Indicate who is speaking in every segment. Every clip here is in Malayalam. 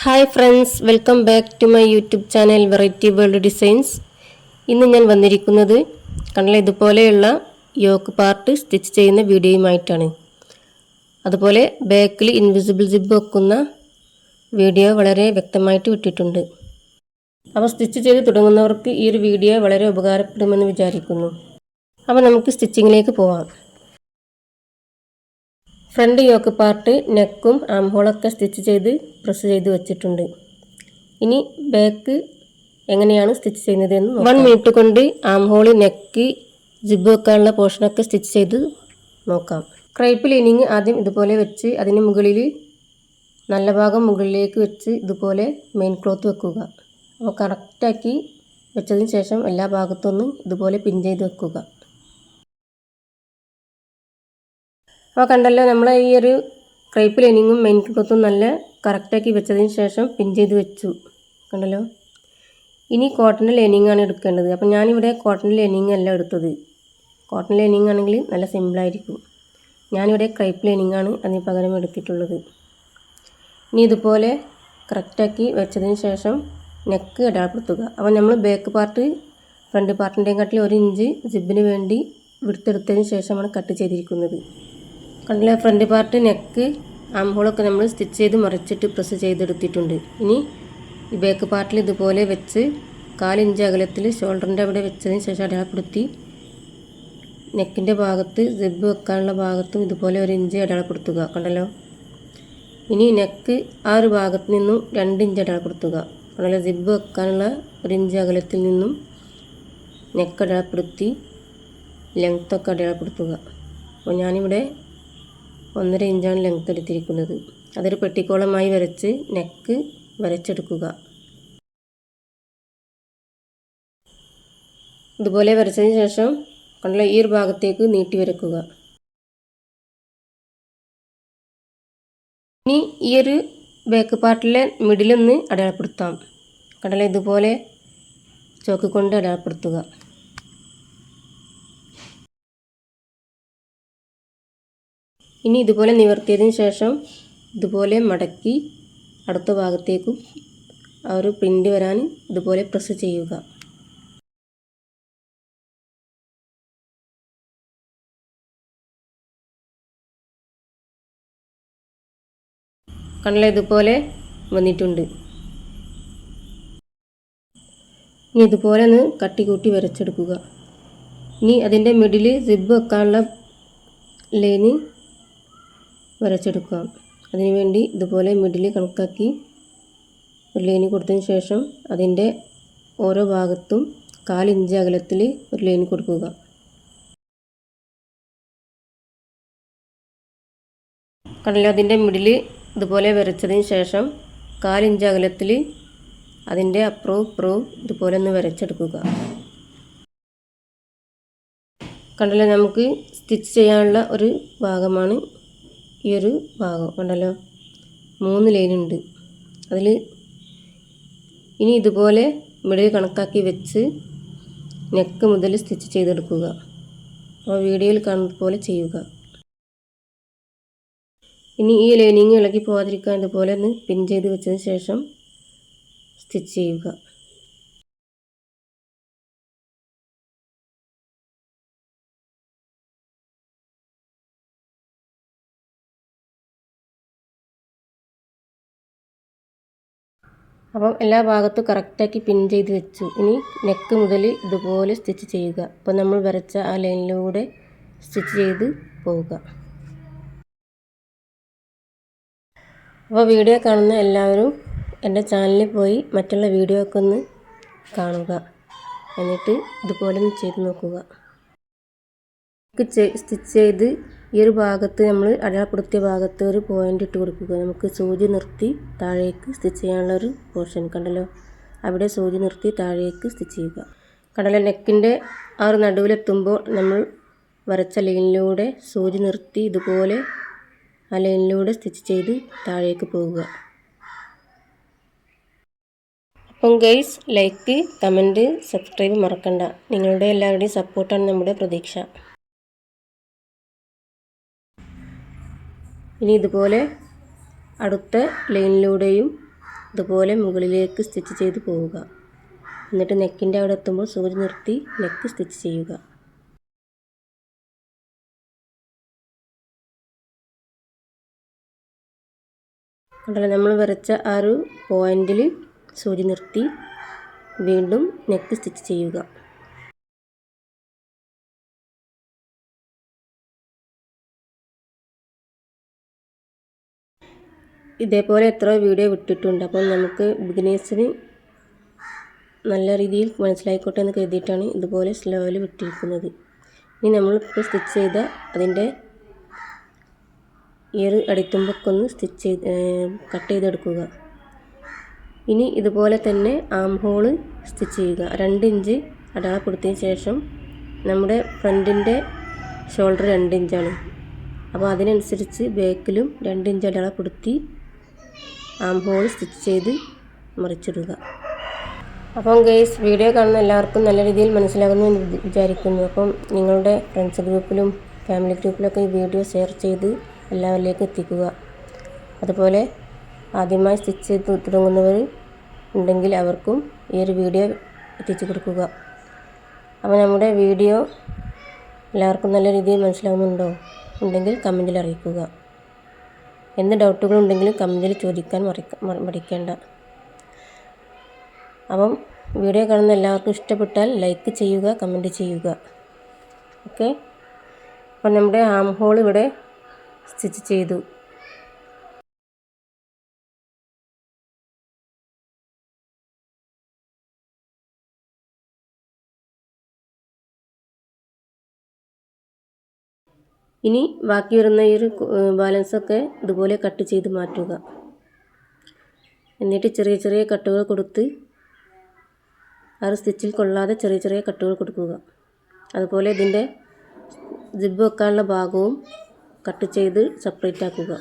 Speaker 1: Hi friends, welcome back to my YouTube channel variety world designs. ഇന്ന് ഞാൻ വന്നിരിക്കുന്നത് കണ്ടില്ല ഇതുപോലെയുള്ള യോക്ക് പാർട്ട് സ്റ്റിച്ച് ചെയ്യുന്ന വീഡിയോയുമായിട്ടാണ്. അതുപോലെ ബാക്കിൽ ഇൻവിസിബിൾ സിബ് വെക്കുന്ന വീഡിയോ വളരെ വ്യക്തമായിട്ട് വിട്ടിട്ടുണ്ട്. അപ്പോൾ സ്റ്റിച്ച് ചെയ്ത് തുടങ്ങുന്നവർക്ക് ഈ ഒരു വീഡിയോ വളരെ ഉപകാരപ്പെടുമെന്ന് വിചാരിക്കുന്നു. അപ്പോൾ നമുക്ക് സ്റ്റിച്ചിങ്ങിലേക്ക് പോവാം. ഫ്രണ്ട് യോക്ക് പാർട്ട് നെക്കും ആം ഹോളൊക്കെ സ്റ്റിച്ച് ചെയ്ത് പ്രസ് ചെയ്ത് വെച്ചിട്ടുണ്ട്. ഇനി ബാക്ക് എങ്ങനെയാണ് സ്റ്റിച്ച് ചെയ്യുന്നത് എന്ന് 1 മിനിറ്റ് കൊണ്ട് ആം ഹോൾ, നെക്ക്, ജിബ് വെക്കാനുള്ള പോർഷനൊക്കെ സ്റ്റിച്ച് ചെയ്ത് നോക്കാം. ക്രൈപ്പ് ലൈനിങ് ആദ്യം ഇതുപോലെ വെച്ച് അതിന് മുകളിൽ നല്ല ഭാഗം മുകളിലേക്ക് വെച്ച് ഇതുപോലെ മെയിൻ ക്ലോത്ത് വെക്കുക. അപ്പോൾ കറക്റ്റാക്കി വെച്ചതിന് ശേഷം എല്ലാ ഭാഗത്തൊന്നും ഇതുപോലെ പിൻ ചെയ്ത് വെക്കുക. അപ്പോൾ കണ്ടല്ലോ, നമ്മൾ ഈ ഒരു ക്രൈപ്പ് ലൈനിങ്ങും മെയിൻ ക്ലോത്തും നല്ല കറക്റ്റാക്കി വെച്ചതിന് ശേഷം പിൻ ചെയ്ത് വെച്ചു. കണ്ടല്ലോ. ഇനി കോട്ടൺ ലൈനിങ് ആണ് എടുക്കേണ്ടത്. അപ്പോൾ ഞാനിവിടെ കോട്ടൺ ലൈനിങ് അല്ല എടുത്തത്. കോട്ടൺ ലൈനിങ് ആണെങ്കിൽ നല്ല സിമ്പിളായിരിക്കും. ഞാനിവിടെ ക്രൈപ്പ് ലൈനിങ് ആണ് അതിന് പകരം എടുത്തിട്ടുള്ളത്. ഇനി ഇതുപോലെ കറക്റ്റാക്കി വെച്ചതിന് ശേഷം നെക്ക് അടയാളപ്പെടുത്തുക. അപ്പോൾ നമ്മൾ ബാക്ക് പാർട്ട് ഫ്രണ്ട് പാർട്ടിൻ്റെയും കാട്ടിൽ 1 ഇഞ്ച് ജിബിന് വേണ്ടി വിടുത്തെടുത്തതിന് ശേഷമാണ് കട്ട് ചെയ്തിരിക്കുന്നത്. കണ്ടില്ല, ഫ്രണ്ട് പാർട്ട്, നെക്ക്, ആം ഹോളൊക്കെ നമ്മൾ സ്റ്റിച്ച് ചെയ്ത് മറിച്ചിട്ട് പ്രസ് ചെയ്തെടുത്തിട്ടുണ്ട്. ഇനി ഈ ബാക്ക് പാർട്ടിൽ ഇതുപോലെ വെച്ച് 1/4 ഇഞ്ച് അകലത്തിൽ ഷോൾഡറിൻ്റെ അവിടെ വെച്ചതിന് ശേഷം അടയാളപ്പെടുത്തി നെക്കിൻ്റെ ഭാഗത്ത് സിബ് വെക്കാനുള്ള ഭാഗത്തും ഇതുപോലെ 1 ഇഞ്ച് അടയാളപ്പെടുത്തുക. കണ്ടല്ലോ. ഇനി നെക്ക് ആ ഒരു ഭാഗത്ത് നിന്നും 2 ഇഞ്ച് അടയാളപ്പെടുത്തുക. കണ്ടല്ലോ, സിബ് വെക്കാനുള്ള 1 ഇഞ്ച് അകലത്തിൽ നിന്നും നെക്ക് അടയാളപ്പെടുത്തി ലെങ്ത്തൊക്കെ അടയാളപ്പെടുത്തുക. അപ്പോൾ ഞാനിവിടെ 1.5 ഇഞ്ചാണ് ലെങ്ത് എടുത്തിരിക്കുന്നത്. അതൊരു പെട്ടിക്കോളമായി വരച്ച് നെക്ക് വരച്ചെടുക്കുക. ഇതുപോലെ വരച്ചതിന് ശേഷം കണ്ടല്ലോ, ഈ ഒരു ഭാഗത്തേക്ക് നീട്ടി വരക്കുക. ഇനി ഈ ഒരു ബാക്ക് പാർട്ടിലെ മിഡിലൊന്ന് അടയാളപ്പെടുത്താം. കണ്ടല്ലോ, ഇതുപോലെ ചോക്ക് കൊണ്ട് അടയാളപ്പെടുത്തുക. ഇനി ഇതുപോലെ നിവർത്തിയതിന് ശേഷം ഇതുപോലെ മടക്കി അടുത്ത ഭാഗത്തേക്കും ആ ഒരു പ്രിൻ്റ് വരാൻ ഇതുപോലെ പ്രസ് ചെയ്യുക. കണ്ടില്ല, ഇതുപോലെ വന്നിട്ടുണ്ട്. ഇനി ഇതുപോലെ ഒന്ന് കട്ടികൂട്ടി വരച്ചെടുക്കുക. ഇനി അതിൻ്റെ മിഡിൽ സിബ് വെക്കാനുള്ള ലൈന് വരച്ചെടുക്കാം. അതിനുവേണ്ടി ഇതുപോലെ മിഡിൽ കണക്കാക്കി ഒരു ലൈന് കൊടുത്തതിന് ശേഷം അതിൻ്റെ ഓരോ ഭാഗത്തും 1/4 ഇഞ്ച് അകലത്തിൽ ഒരു ലൈൻ കൊടുക്കുക. കണ്ടല്ലോ, അതിൻ്റെ മിഡിൽ ഇതുപോലെ വരച്ചതിന് ശേഷം 1/4 ഇഞ്ച് അകലത്തിൽ അതിൻ്റെ അപ്പുറവും ഇപ്പുറവും ഇതുപോലെ ഒന്ന് വരച്ചെടുക്കുക. കണ്ടല്ലോ, നമുക്ക് സ്റ്റിച്ച് ചെയ്യാനുള്ള ഒരു ഭാഗമാണ് ഈ ഒരു ഭാഗം. കണ്ടല്ലോ, 3 ലൈനുണ്ട് അതിൽ. ഇനി ഇതുപോലെ മിഡിൽ കണക്കാക്കി വെച്ച് നെക്ക് മുതൽ സ്റ്റിച്ച് ചെയ്തെടുക്കുക. അപ്പോൾ വീഡിയോയിൽ കാണുന്നത് പോലെ ചെയ്യുക. ഇനി ഈ ലൈനിങ് ഇളകി പോകാതിരിക്കാൻ ഇതുപോലെ ഒന്ന് പിൻ ചെയ്ത് വെച്ചതിന് ശേഷം സ്റ്റിച്ച് ചെയ്യുക. അപ്പം എല്ലാ ഭാഗത്തും കറക്റ്റാക്കി പിൻ ചെയ്ത് വെച്ചു. ഇനി നെക്ക് മുതൽ ഇതുപോലെ സ്റ്റിച്ച് ചെയ്യുക. അപ്പോൾ നമ്മൾ വരച്ച ആ ലൈനിലൂടെ സ്റ്റിച്ച് ചെയ്ത് പോവുക. അപ്പോൾ വീഡിയോ കാണുന്ന എല്ലാവരും എൻ്റെ ചാനലിൽ പോയി മറ്റുള്ള വീഡിയോ ഒക്കെ ഒന്ന് കാണുക. എന്നിട്ട് ഇതുപോലെ ഒന്ന് ചെയ്ത് നോക്കുക. സ്റ്റിച്ച് ചെയ്ത് ഈ ഒരു ഭാഗത്ത് നമ്മൾ അടയാളപ്പെടുത്തിയ ഭാഗത്ത് ഒരു പോയിൻ്റ് ഇട്ട് കൊടുക്കുക. നമുക്ക് സൂചി നിർത്തി താഴേക്ക് സ്റ്റിച്ച് ചെയ്യാനുള്ള ഒരു പോർഷൻ. കണ്ടല്ലോ, അവിടെ സൂചി നിർത്തി താഴേക്ക് സ്റ്റിച്ച് ചെയ്യുക. കണ്ടല്ലോ, നെക്കിൻ്റെ ആ ഒരു നടുവിലെത്തുമ്പോൾ നമ്മൾ വരച്ച ലൈനിലൂടെ സൂചി നിർത്തി ഇതുപോലെ ആ ലൈനിലൂടെ സ്റ്റിച്ച് ചെയ്ത് താഴേക്ക് പോകുക. അപ്പം ഗൈസ്, ലൈക്ക്, കമൻറ്റ്, സബ്സ്ക്രൈബ് മറക്കണ്ട. നിങ്ങളുടെ എല്ലാവരുടെയും സപ്പോർട്ടാണ് നമ്മുടെ പ്രതീക്ഷ. ഇനി ഇതുപോലെ അടുത്ത ലൈനിലൂടെയും ഇതുപോലെ മുകളിലേക്ക് സ്റ്റിച്ച് ചെയ്ത് പോവുക. എന്നിട്ട് നെക്കിൻ്റെ അവിടെ എത്തുമ്പോൾ സൂചി നിർത്തി നെക്ക് സ്റ്റിച്ച് ചെയ്യുക. കണ്ടല്ലോ, നമ്മൾ വരച്ച ആ ഒരു പോയിന്റിൽ സൂചി നിർത്തി വീണ്ടും നെക്ക് സ്റ്റിച്ച് ചെയ്യുക. ഇതേപോലെ എത്ര വീഡിയോ വിട്ടിട്ടുണ്ട്. അപ്പോൾ നമുക്ക് ബിഗിനേഴ്സിന് നല്ല രീതിയിൽ മനസ്സിലായിക്കോട്ടെ എന്ന് കരുതിയിട്ടാണ് ഇതുപോലെ സ്ലോയിൽ വിട്ടിരിക്കുന്നത്. ഇനി നമ്മളിപ്പോൾ സ്റ്റിച്ച് ചെയ്ത അതിൻ്റെ ഈ ഒരു അടിത്തുമ്പൊക്കെ ഒന്ന് കട്ട് ചെയ്തെടുക്കുക. ഇനി ഇതുപോലെ തന്നെ ആം ഹോള് സ്റ്റിച്ച് ചെയ്യുക. 2 ഇഞ്ച് അടയാളപ്പെടുത്തിയതിന് ശേഷം നമ്മുടെ ഫ്രണ്ടിൻ്റെ ഷോൾഡർ 2 ഇഞ്ചാണ്. അപ്പോൾ അതിനനുസരിച്ച് ബാക്കിലും 2 ഇഞ്ച് അടയാളപ്പെടുത്തി ആം ഹോൾ സ്റ്റിച്ച് ചെയ്ത് മറിച്ചിടുക. അപ്പം ഗൈസ്, വീഡിയോ കാണുന്ന എല്ലാവർക്കും നല്ല രീതിയിൽ മനസ്സിലാകുന്നു എന്ന് വിചാരിക്കുന്നു. അപ്പം നിങ്ങളുടെ ഫ്രണ്ട്സ് ഗ്രൂപ്പിലും ഫാമിലി ഗ്രൂപ്പിലൊക്കെ ഈ വീഡിയോ ഷെയർ ചെയ്ത് എല്ലാവരിലേക്കും എത്തിക്കുക. അതുപോലെ ആദ്യമായി സ്റ്റിച്ച് ചെയ്ത് തുടങ്ങുന്നവർ ഉണ്ടെങ്കിൽ അവർക്കും ഈ ഒരു വീഡിയോ എത്തിച്ചു കൊടുക്കുക. അപ്പോൾ നമ്മുടെ വീഡിയോ എല്ലാവർക്കും നല്ല രീതിയിൽ മനസ്സിലാകുന്നുണ്ടോ ഉണ്ടെങ്കിൽ കമൻറ്റിൽ അറിയിക്കുക. എന്ത് ഡൗട്ടുകളുണ്ടെങ്കിലും കമൻറ്റിൽ ചോദിക്കാൻ മടിക്കേണ്ട. അപ്പം വീഡിയോ കാണുന്ന എല്ലാവർക്കും ഇഷ്ടപ്പെട്ടാൽ ലൈക്ക് ചെയ്യുക, കമൻറ്റ് ചെയ്യുക. ഓക്കെ, അപ്പം നമ്മുടെ ആം ഹോൾ ഇവിടെ സ്റ്റിച്ച് ചെയ്തു. ഇനി ബാക്കി വരുന്ന ഈ ഒരു ബാലൻസൊക്കെ ഇതുപോലെ കട്ട് ചെയ്ത് മാറ്റുക. എന്നിട്ട് ചെറിയ ചെറിയ കട്ടുകൾ കൊടുത്ത് ആ ഒരു സ്റ്റിച്ചിൽ കൊള്ളാതെ ചെറിയ ചെറിയ കട്ടുകൾ കൊടുക്കുക. അതുപോലെ ഇതിൻ്റെ ജിബ് വെക്കാനുള്ള ഭാഗവും കട്ട് ചെയ്ത് സെപ്പറേറ്റ് ആക്കുക.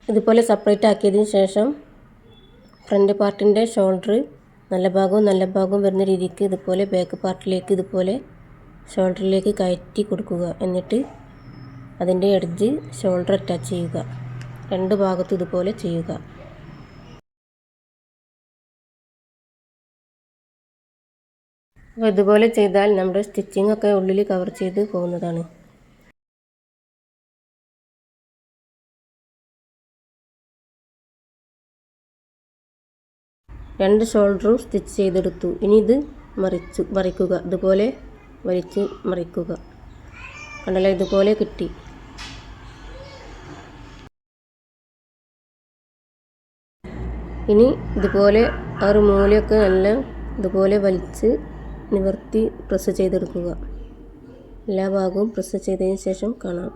Speaker 1: ഇതുപോലെ സെപ്പറേറ്റ് ആക്കിയതിന് ശേഷം ഫ്രണ്ട് പാർട്ടിൻ്റെ ഷോൾഡർ നല്ല ഭാഗവും വരുന്ന രീതിക്ക് ഇതുപോലെ ബാക്ക് പാർട്ടിലേക്ക് ഇതുപോലെ ഷോൾഡറിലേക്ക് കയറ്റി കൊടുക്കുക. എന്നിട്ട് അതിൻ്റെ എഡ്ജ് ഷോൾഡർ അറ്റാച്ച് ചെയ്യുക. 2 ഭാഗത്തും ഇതുപോലെ ചെയ്യുക. അപ്പോൾ ഇതുപോലെ ചെയ്താൽ നമ്മുടെ സ്റ്റിച്ചിങ് ഒക്കെ ഉള്ളിൽ കവർ ചെയ്ത് പോകുന്നതാണ്. രണ്ട് ഷോൾഡറും സ്റ്റിച്ച് ചെയ്തെടുത്തു. ഇനി ഇത് മറിക്കുക. ഇതുപോലെ വലിച്ച് മറിക്കുക. കണ്ടല്ലോ, ഇതുപോലെ കിട്ടി. ഇനി ഇതുപോലെ ആ ഒരു മൂലയൊക്കെ നല്ല ഇതുപോലെ വലിച്ച് നിവർത്തി പ്രസ് ചെയ്തെടുക്കുക. എല്ലാ ഭാഗവും പ്രസ് ചെയ്തതിന് ശേഷം കാണാം.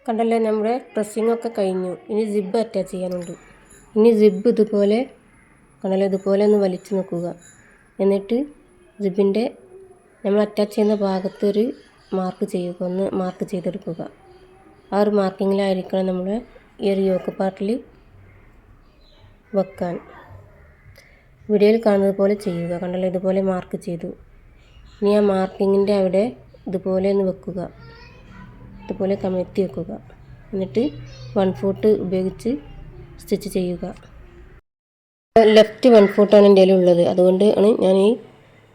Speaker 1: കണ്ടല്ലേ, നമ്മുടെ പ്രസ്സിങ്ങൊക്കെ കഴിഞ്ഞു. ഇനി സിബ് അറ്റാച്ച് ചെയ്യാനുണ്ട്. ഇനി സിബ് ഇതുപോലെ കണ്ടല്ലേ, ഇതുപോലെ ഒന്ന് വലിച്ചു നോക്കുക. എന്നിട്ട് സിബിൻ്റെ നമ്മൾ അറ്റാച്ച് ചെയ്യുന്ന ഭാഗത്ത് ഒരു മാർക്ക് ചെയ്യുക. ഒന്ന് മാർക്ക് ചെയ്തെടുക്കുക. ആ ഒരു മാർക്കിങ്ങിലായിരിക്കണം നമ്മൾ ഈ ഒരു യോക്ക് പാർട്ടിൽ വെക്കാൻ. വീഡിയോയിൽ കാണുന്നത് പോലെ ചെയ്യുക. കണ്ടല്ലേ, ഇതുപോലെ മാർക്ക് ചെയ്തു. ഇനി ആ മാർക്കിങ്ങിൻ്റെ അവിടെ ഇതുപോലെ ഒന്ന് വെക്കുക. ഇതുപോലെ കമഴ്ത്തി വെക്കുക. എന്നിട്ട് 1 ഫൂട്ട് ഉപയോഗിച്ച് സ്റ്റിച്ച് ചെയ്യുക. ലെഫ്റ്റ് 1 ഫൂട്ടാണ് എൻ്റെ ഉള്ളത്. അതുകൊണ്ട് ആണ് ഞാൻ ഈ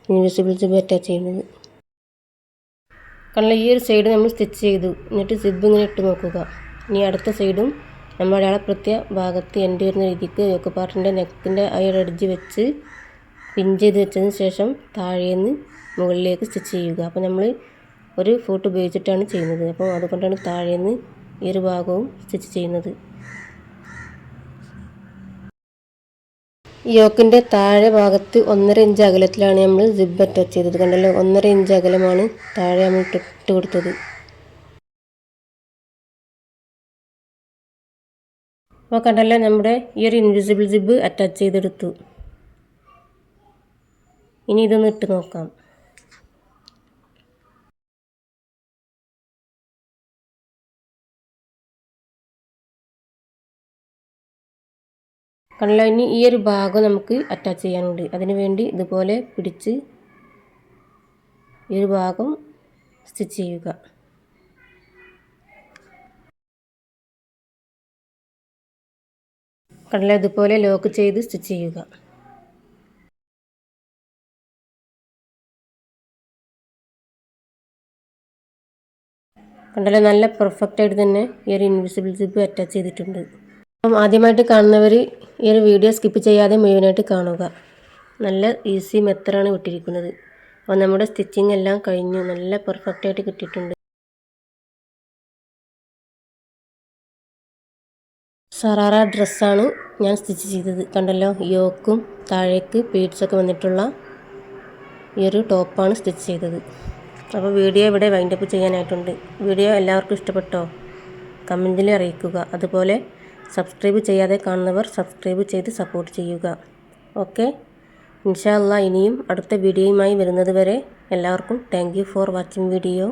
Speaker 1: ഇൻവിസിബിൾ സിബ് അറ്റാച്ച് ചെയ്യുന്നത്. കാരണം ഈ ഒരു സൈഡ് നമ്മൾ സ്റ്റിച്ച് ചെയ്തു. എന്നിട്ട് സിബ് ഇങ്ങനെ ഇട്ട് നോക്കുക. ഇനി അടുത്ത സൈഡും നമ്മൾ അടയാളപ്പെടുത്തിയ ഭാഗത്ത് എൻഡ് വരുന്ന രീതിക്ക് യോക്ക് പാർട്ടിൻ്റെ നെക്കിൻ്റെ ആ ഒരു എഡ്ജ് വെച്ച് പിൻ ചെയ്ത് വെച്ചതിന് ശേഷം താഴേന്ന് മുകളിലേക്ക് സ്റ്റിച്ച് ചെയ്യുക. അപ്പോൾ നമ്മൾ 1 ഫൂട്ട് ഉപയോഗിച്ചിട്ടാണ് ചെയ്യുന്നത്. അപ്പോൾ അതുകൊണ്ടാണ് താഴേന്ന് ഈ ഒരു ഭാഗവും സ്റ്റിച്ച് ചെയ്യുന്നത്. യോക്കിൻ്റെ താഴെ ഭാഗത്ത് 1.5 ഇഞ്ച് അകലത്തിലാണ് നമ്മൾ സിബ് അറ്റാച്ച് ചെയ്തത്. കണ്ടല്ലോ, 1.5 ഇഞ്ച് അകലമാണ് താഴെ നമ്മൾ ഇട്ട് കൊടുത്തത്. അപ്പോൾ കണ്ടല്ലോ, നമ്മുടെ ഈ ഒരു ഇൻവിസിബിൾ സിബ് അറ്റാച്ച് ചെയ്തെടുത്തു. ഇനി ഇതൊന്ന് ഇട്ട് നോക്കാം. കണ്ടല്ലോ, ഇനി ഈ ഒരു ഭാഗം നമുക്ക് അറ്റാച്ച് ചെയ്യാനുണ്ട്. അതിനു വേണ്ടി ഇതുപോലെ പിടിച്ച് ഈ ഒരു ഭാഗം സ്റ്റിച്ച് ചെയ്യുക. കണ്ടല്ലോ, ഇതുപോലെ ലോക്ക് ചെയ്ത് സ്റ്റിച്ച് ചെയ്യുക. കണ്ടല്ലോ, നല്ല പെർഫെക്റ്റ് ആയിട്ട് തന്നെ ഈ ഒരു ഇൻവിസിബിൾ സിബ് അറ്റാച്ച് ചെയ്തിട്ടുണ്ട്. അപ്പം ആദ്യമായിട്ട് കാണുന്നവർ ഈ ഒരു വീഡിയോ സ്കിപ്പ് ചെയ്യാതെ മുഴുവനായിട്ട് കാണുക. നല്ല ഈസി മെത്തേഡാണ് വിട്ടിരിക്കുന്നത്. അപ്പോൾ നമ്മുടെ സ്റ്റിച്ചിങ് എല്ലാം കഴിഞ്ഞു, നല്ല പെർഫെക്റ്റ് ആയിട്ട് കിട്ടിയിട്ടുണ്ട്. സറാറ ഡ്രസ്സാണ് ഞാൻ സ്റ്റിച്ച് ചെയ്തത്. കണ്ടല്ലോ, യോക്കും താഴേക്ക് ബീഡ്സൊക്കെ വന്നിട്ടുള്ള ഈ ഒരു ടോപ്പാണ് സ്റ്റിച്ച് ചെയ്തത്. അപ്പോൾ വീഡിയോ ഇവിടെ വൈൻഡപ്പ് ചെയ്യാനായിട്ടുണ്ട്. വീഡിയോ എല്ലാവർക്കും ഇഷ്ടപ്പെട്ടോ? കമൻറ്റിൽ അറിയിക്കുക. അതുപോലെ സബ്സ്ക്രൈബ് ചെയ്യാതെ കാണുന്നവർ സബ്സ്ക്രൈബ് ചെയ്ത് സപ്പോർട്ട് ചെയ്യുക. ഓക്കെ, ഇൻഷാ അല്ലാഹ് ഇനിയും അടുത്ത വീഡിയോയുമായി വരുന്നത് വരെ എല്ലാവർക്കും thank you for watching video.